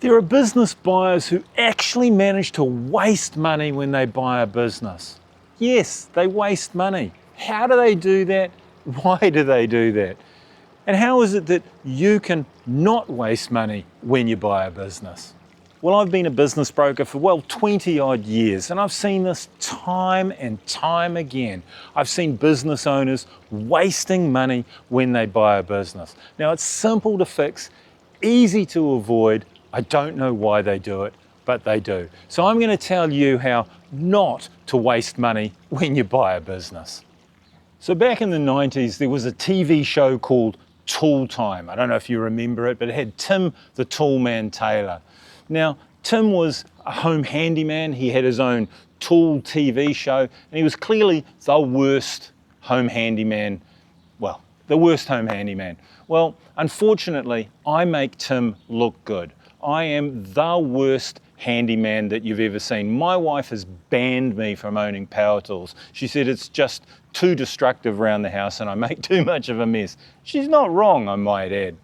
There are business buyers who actually manage to waste money when they buy a business. Yes, they waste money. How do they do that? Why do they do that? And how is it that you can not waste money when you buy a business? Well, I've been a business broker for 20 odd years, and I've seen this time and time again. I've seen business owners wasting money when they buy a business. Now, it's simple to fix, easy to avoid. I don't know why they do it, but they do. So I'm going to tell you how not to waste money when you buy a business. So back in the 90s, there was a TV show called Tool Time. I don't know if you remember it, but it had Tim the Toolman Taylor. Now, Tim was a home handyman. He had his own tool TV show, and he was clearly the worst home handyman. Well, the worst home handyman. Well, unfortunately, I make Tim look good. I am the worst handyman that you've ever seen. My wife has banned me from owning power tools. She said it's just too destructive around the house and I make too much of a mess. She's not wrong, I might add.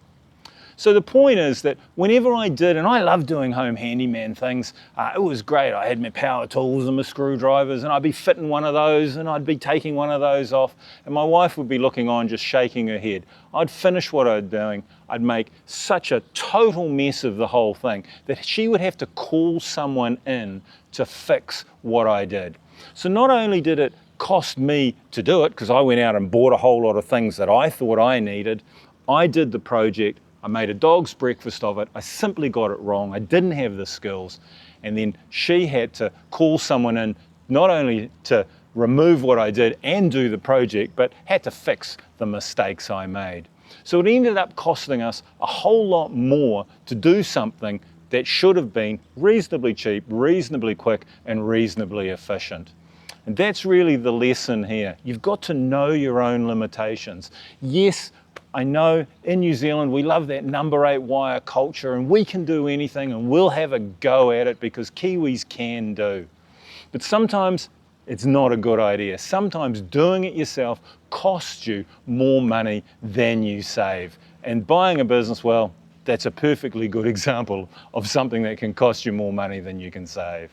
So the point is that whenever I did, and I love doing home handyman things, it was great. I had my power tools and my screwdrivers, and I'd be fitting one of those and I'd be taking one of those off, and my wife would be looking on just shaking her head. I'd finish what I was doing. I'd make such a total mess of the whole thing that she would have to call someone in to fix what I did. So not only did it cost me to do it, because I went out and bought a whole lot of things that I thought I needed, I did the project. I made a dog's breakfast of it. I simply got it wrong. I didn't have the skills. And then she had to call someone in, not only to remove what I did and do the project, but had to fix the mistakes I made. So it ended up costing us a whole lot more to do something that should have been reasonably cheap, reasonably quick, and reasonably efficient. And that's really the lesson here. You've got to know your own limitations. Yes, I know in New Zealand we love that number 8 wire culture, and we can do anything and we'll have a go at it because Kiwis can do. But sometimes it's not a good idea. Sometimes doing it yourself costs you more money than you save. And buying a business, well, that's a perfectly good example of something that can cost you more money than you can save.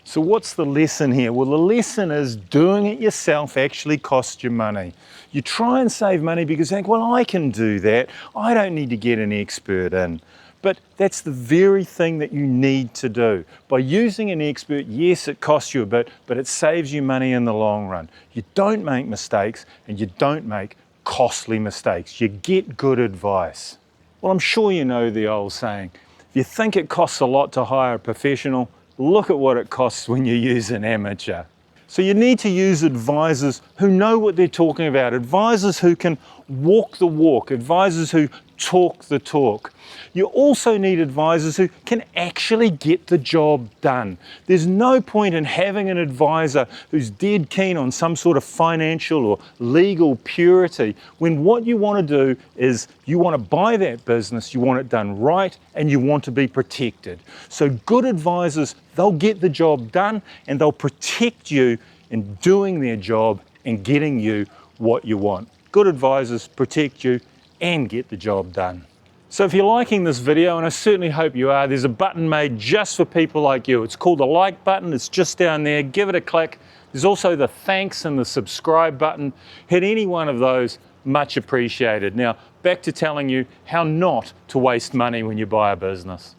So what's the lesson here? Well, the lesson is doing it yourself actually costs you money. You try and save money because you think, well, I can do that. I don't need to get an expert in. But that's the very thing that you need to do. By using an expert, yes, it costs you a bit, but it saves you money in the long run. You don't make mistakes and you don't make costly mistakes. You get good advice. Well, I'm sure you know the old saying, if you think it costs a lot to hire a professional, look at what it costs when you use an amateur. So you need to use advisors who know what they're talking about, advisors who can walk the walk, advisors who talk the talk. You also need advisors who can actually get the job done. There's no point in having an advisor who's dead keen on some sort of financial or legal purity when what you want to do is you want to buy that business, you want it done right, and you want to be protected. So good advisors, they'll get the job done and they'll protect you in doing their job and getting you what you want. Good advisors protect you and get the job done. So if you're liking this video, and I certainly hope you are, there's a button made just for people like you. It's called the like button. It's just down there. Give it a click. There's also the thanks and the subscribe button. Hit any one of those. Much appreciated. Now, back to telling you how not to waste money when you buy a business.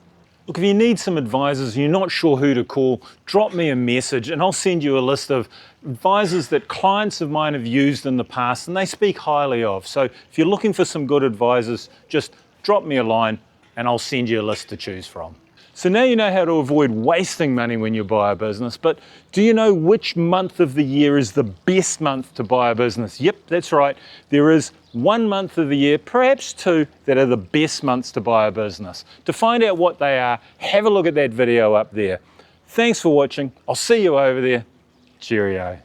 Look, if you need some advisors and you're not sure who to call, drop me a message and I'll send you a list of advisors that clients of mine have used in the past and they speak highly of. So if you're looking for some good advisors, just drop me a line and I'll send you a list to choose from. So now you know how to avoid wasting money when you buy a business, but do you know which month of the year is the best month to buy a business? Yep, that's right. There is one month of the year, perhaps two, that are the best months to buy a business. To find out what they are, have a look at that video up there. Thanks for watching. I'll see you over there. Cheerio.